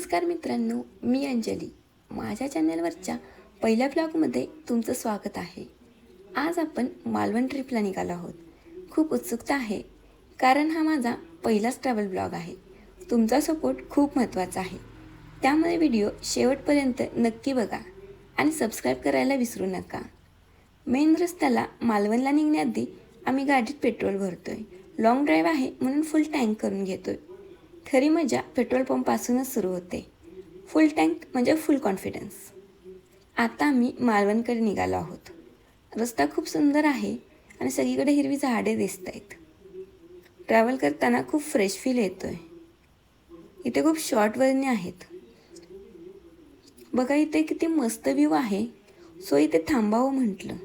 नमस्कार मित्रांनो, मी अंजली. माझ्या चॅनलवरच्या पहिल्या ब्लॉगमध्ये तुमचं स्वागत आहे. आज आपण मालवण ट्रिपला निघालो आहोत. खूप उत्सुकता आहे, कारण हा माझा पहिलाच ट्रॅव्हल ब्लॉग आहे. तुमचा सपोर्ट खूप महत्त्वाचा आहे, त्यामुळे व्हिडिओ शेवटपर्यंत नक्की बघा आणि सबस्क्राईब करायला विसरू नका. मेन रस्त्याला मालवणला निघण्याआधी आम्ही गाडीत पेट्रोल भरतोय. लॉंग ड्राईव्ह आहे म्हणून फुल टँक करून घेतोय. खरी मजा पेट्रोल पंपपासूनच सुरू होते. फुल टँक म्हणजे फुल कॉन्फिडन्स. आता आम्ही मालवणकडे निघालो आहोत. रस्ता खूप सुंदर आहे आणि सगळीकडे हिरवी झाडे दिसत आहेत. ट्रॅव्हल करताना खूप फ्रेश फील येतोय. इथे खूप शॉर्ट वळणे आहेत. बघा इथे किती मस्त व्ह्यू आहे. सो इथे थांबावं म्हटलं.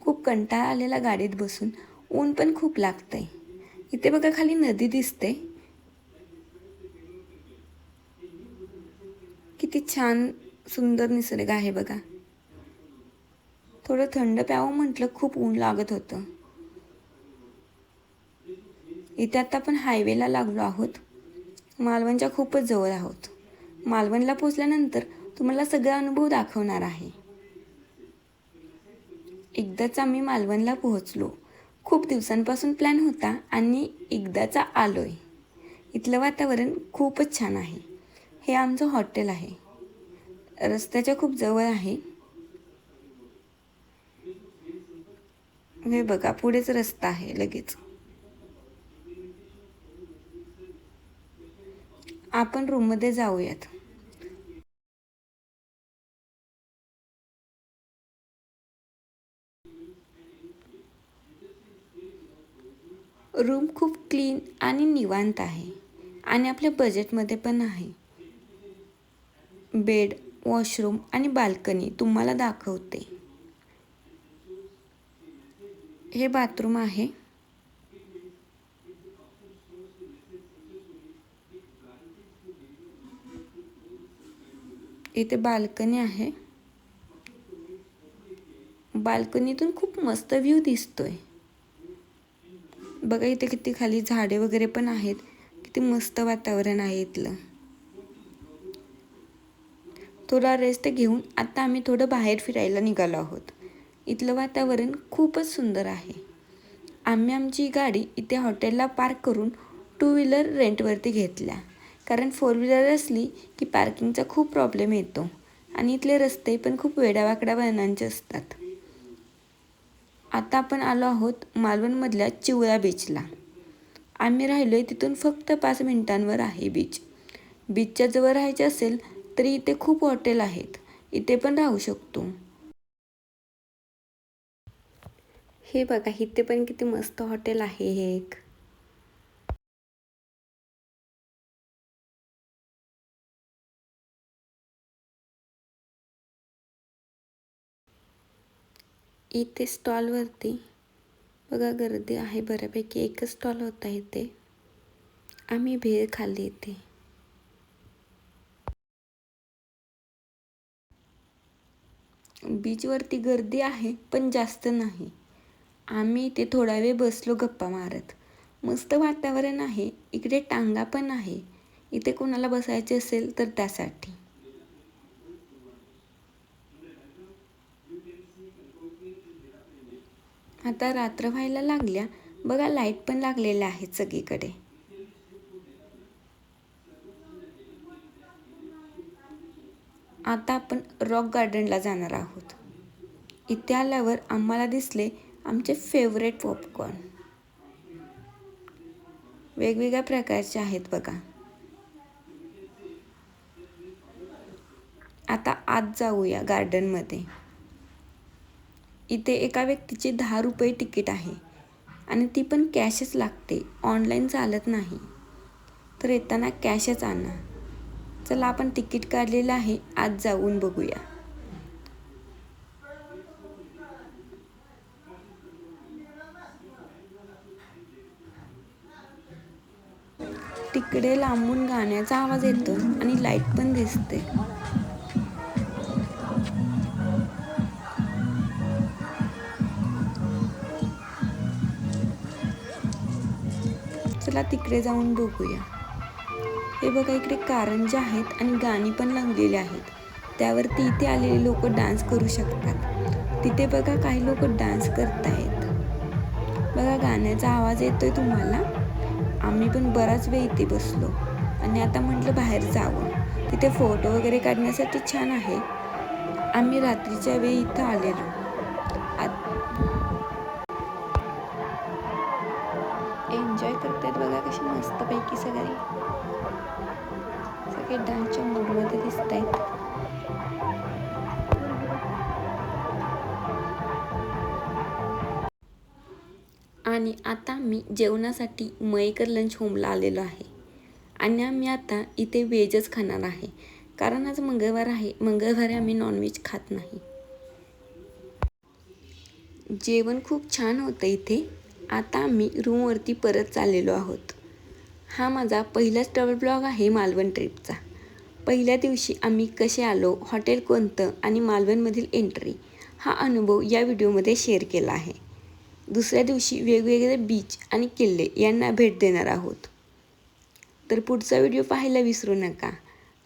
खूप कंटाळा आलेला गाडीत बसून. ऊन पण खूप लागतंय. इथे बघा खाली नदी दिसते. किती छान सुंदर निसर्ग आहे बघा. थोडं थंड प्यावं म्हटलं, खूप ऊन लागत होतं. इथे आता आपण हायवेला लागलो आहोत. मालवणच्या खूपच जवळ आहोत. मालवणला पोचल्यानंतर तुम्हाला सगळा अनुभव दाखवणार आहे. एकदाच आम्ही मालवणला पोहोचलो. खूप दिवसांपासून प्लॅन होता आणि एकदाचा आलोय. इथलं वातावरण खूपच छान आहे. हे आमचं हॉटेल आहे. रस्त्याच्या खूप जवळ आहे. हे बघा पुढेच रस्ता आहे लगेच. आपण रूममध्ये जाऊयात. रूम खूप क्लीन आणि निवांत आहे आणि आपल्या बजेटमध्ये पण आहे. बेड, वॉशरूम आणि बाल्कनी तुम्हाला दाखवते. हे बाथरूम आहे. इथे बाल्कनी आहे. बाल्कनीतून खूप मस्त व्ह्यू दिसतोय. बघा इथे किती खाली झाडे वगैरे पण आहेत. किती मस्त वातावरण आहे इथलं. थोडा रेस्ट घेऊन आता आम्ही थोडं बाहेर फिरायला निघालो आहोत. इथलं वातावरण खूपच सुंदर आहे. आम्ही आमची गाडी इथे हॉटेलला पार्क करून 2 व्हीलर रेंटवरती घेतल्या, कारण 4 व्हीलर असली की पार्किंगचा खूप प्रॉब्लेम येतो आणि इथले रस्ते पण खूप वेडावाकडा वळणांचे असतात. आता आपण आलो आहोत मालवणमधल्या चिवळा बीचला. आम्ही राहिलो आहे तिथून फक्त 5 मिनिटांवर आहे बीच. बीचच्या जवळ राहायचे असेल तरी इथे खूप हॉटेल आहेत. इथे पण राहू शकतो. हे बघा इथे पण किती मस्त हॉटेल आहे हे एक. इथे स्टॉलवरती बघा गर्दी आहे बऱ्यापैकी. एकच स्टॉल होता इथे. आम्ही भेळ खाल्ली इथे. बीचवरती गर्दी आहे पण जास्त नाही. आम्ही इथे थोडा वेळ बसलो गप्पा मारत. मस्त वातावरण आहे. इकडे टांगा पण आहे. इथे कोणाला बसायचे असेल तर त्यासाठी. आता रात्र व्हायला लागल्या. बघा लाईट पण लागलेल्या आहेत सगळीकडे. आता आपण रॉक गार्डनला जाणार आहोत. इथे आल्यावर आम्हाला दिसले आमचे फेवरेट पॉपकॉर्न. वेगवेगळ्या प्रकारचे आहेत बघा. आता आत जाऊया गार्डनमध्ये. इथे एका व्यक्तीचे 10 रुपये तिकीट आहे आणि ती पण कॅशच लागते. ऑनलाईन चालत नाही. तर येताना कॅशच आणा. चला आपण तिकीट काढलेलं आहे. आत जाऊन बघूया. तिकडे लांबून गाण्याचा आवाज येतो आणि लाईट पण दिसते. चला तिकडे जाऊन बघूया. हे बघा इकडे कारंज्या आहेत आणि गाणी पण लावलेली आहेत. त्यावरती इथे आलेले लोक डान्स करू शकतात. तिथे बघा काही लोक डान्स करतायत. बघा गाण्याचा आवाज येतोय तुम्हाला. आम्ही पण बराच वेळ इथे बसलो आणि आता म्हटलं बाहेर जावं. तिथे फोटो वगैरे काढण्यासाठी छान आहे. आम्ही रात्रीच्या वेळी इथं आलेलो. एन्जॉय करतायत बघा कशी मस्तपैकी सगळे डान्सच्या मूडमध्ये दिसत आहेत. आणि आता मी जेवणासाठी मयेकर लंच होमला आलेलो आहे आणि आम्ही आता इथे व्हेजच खाणार आहे, कारण आज मंगळवार आहे. मंगळवारी आम्ही नॉनव्हेज खात नाही. जेवण खूप छान होतं इथे. आता आम्ही रूमवरती परत चाललेलो आहोत. हा माझा पहिलाच ट्रॅव्हल ब्लॉग आहे मालवण ट्रिपचा. पहिल्या दिवशी आम्ही कसे आलो, हॉटेल कोणतं आणि मालवणमधील एंट्री हा अनुभव या व्हिडिओमध्ये शेअर केला आहे. दुसऱ्या दिवशी वेगवेगळे बीच आणि किल्ले यांना भेट देणार आहोत. तर पुढचा व्हिडिओ पाहायला विसरू नका.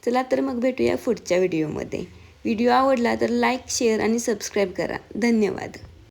चला तर मग भेटूया पुढच्या व्हिडिओमध्ये. व्हिडिओ आवडला तर लाईक, शेअर आणि सबस्क्राईब करा. धन्यवाद.